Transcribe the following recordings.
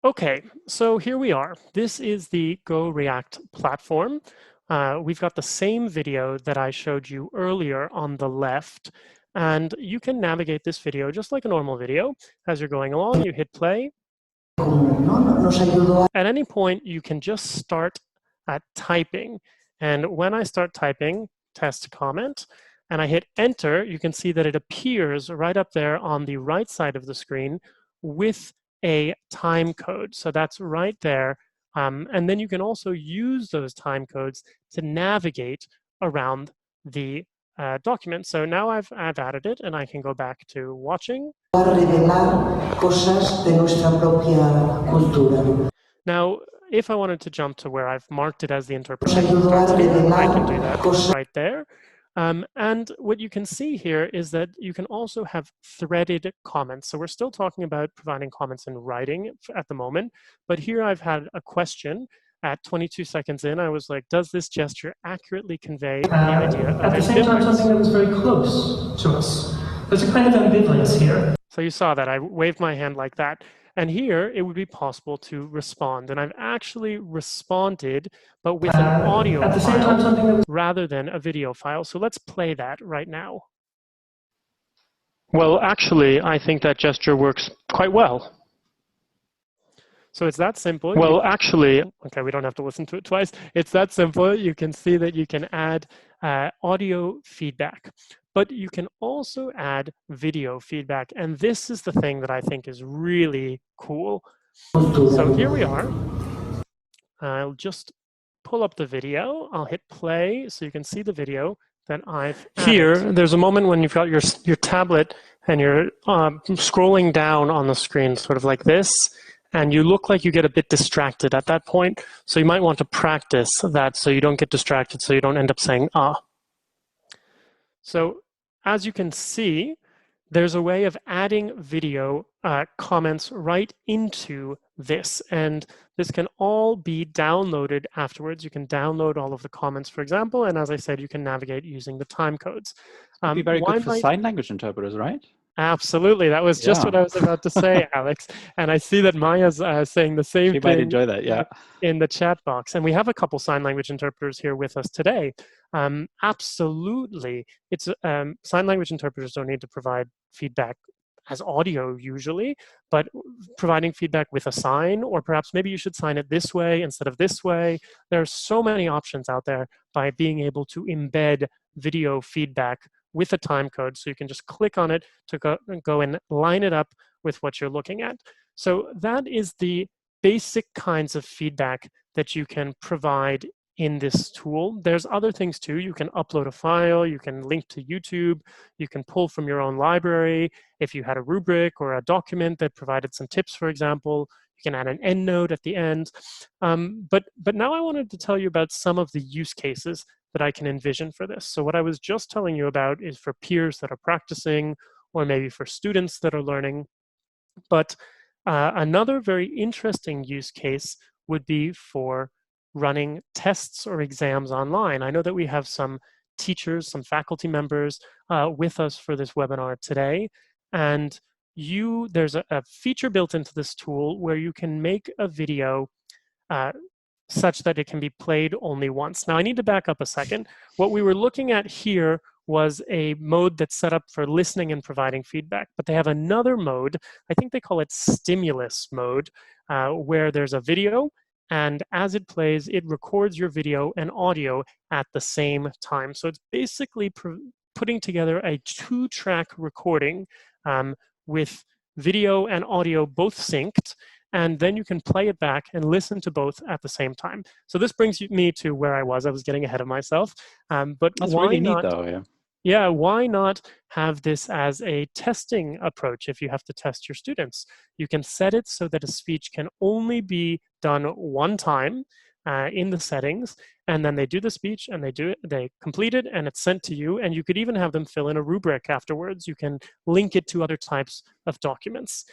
Okay, so here we are. This is the Go React platform. We've got the same video that I showed you earlier on the left, and you can navigate this video just like a normal video. As you're going along, you hit play. At any point, you can just start at typing. And when I start typing, test comment, and I hit enter, you can see that it appears right up there on the right side of the screen with a time code. So that's right there. And then you can also use those time codes to navigate around the document. So now I've added it, and I can go back to watching. Now, if I wanted to jump to where I've marked it as the interpretation starts here, I can do that right there. And what you can see here is that you can also have threaded comments. So we're still talking about providing comments in writing at the moment, but here I've had a question. At 22 seconds in, I was like, does this gesture accurately convey the idea of at the same time, something that was very close to us? There's a kind of ambivalence here. So you saw that. I waved my hand like that. And here, it would be possible to respond. And I've actually responded, but with an audio file rather than a video file. So let's play that right now. Well, actually, I think that gesture works quite well. So it's that simple. Well, actually, okay, we don't have to listen to it twice. It's that simple. You can see that you can add audio feedback, but you can also add video feedback. And this is the thing that I think is really cool. So here we are. I'll just pull up the video. I'll hit play so you can see the video that I've added. Here, there's a moment when you've got your tablet and you're scrolling down on the screen sort of like this. And you look like you get a bit distracted at that point. So you might want to practice that so you don't get distracted, so you don't end up saying, ah. So as you can see, there's a way of adding video comments right into this. And this can all be downloaded afterwards. You can download all of the comments, for example. And as I said, you can navigate using the time codes. It'd be very good for sign language interpreters, right? Absolutely. That was just what I was about to say, Alex. And I see that Maya's saying the same thing. She might enjoy that, yeah. In the chat box. And we have a couple sign language interpreters here with us today. Absolutely. It's sign language interpreters don't need to provide feedback as audio usually, but providing feedback with a sign, or perhaps maybe you should sign it this way instead of this way. There are so many options out there by being able to embed video feedback with a time code. So you can just click on it to go and line it up with what you're looking at. So that is the basic kinds of feedback that you can provide in this tool. There's other things too. You can upload a file, you can link to YouTube, you can pull from your own library. If you had a rubric or a document that provided some tips, for example, you can add an endnote at the end. But now I wanted to tell you about some of the use cases that I can envision for this. So what I was just telling you about is for peers that are practicing, or maybe for students that are learning. But another very interesting use case would be for running tests or exams online. I know that we have some teachers, some faculty members with us for this webinar today. And there's a feature built into this tool where you can make a video such that it can be played only once. Now I need to back up a second. What we were looking at here was a mode that's set up for listening and providing feedback, but they have another mode, I think they call it stimulus mode, where there's a video, and as it plays, it records your video and audio at the same time. So it's basically putting together a 2-track recording with video and audio both synced, and then you can play it back and listen to both at the same time. So this brings me to where I was getting ahead of myself. But that's why really not, neat though, yeah. Yeah, why not have this as a testing approach if you have to test your students? You can set it so that a speech can only be done one time in the settings, and then they do the speech and they complete it and it's sent to you, and you could even have them fill in a rubric afterwards. You can link it to other types of documents.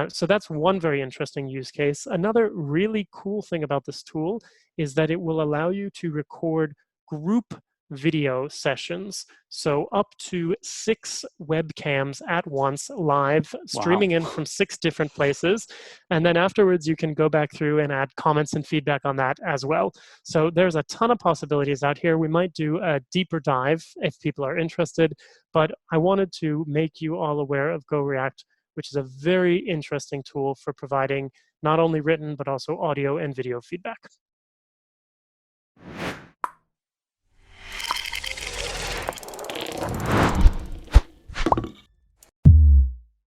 So that's one very interesting use case. Another really cool thing about this tool is that it will allow you to record group video sessions. So up to 6 webcams at once, live, streaming in from 6 different places. And then afterwards, you can go back through and add comments and feedback on that as well. So there's a ton of possibilities out here. We might do a deeper dive if people are interested, but I wanted to make you all aware of GoReact, which is a very interesting tool for providing not only written, but also audio and video feedback.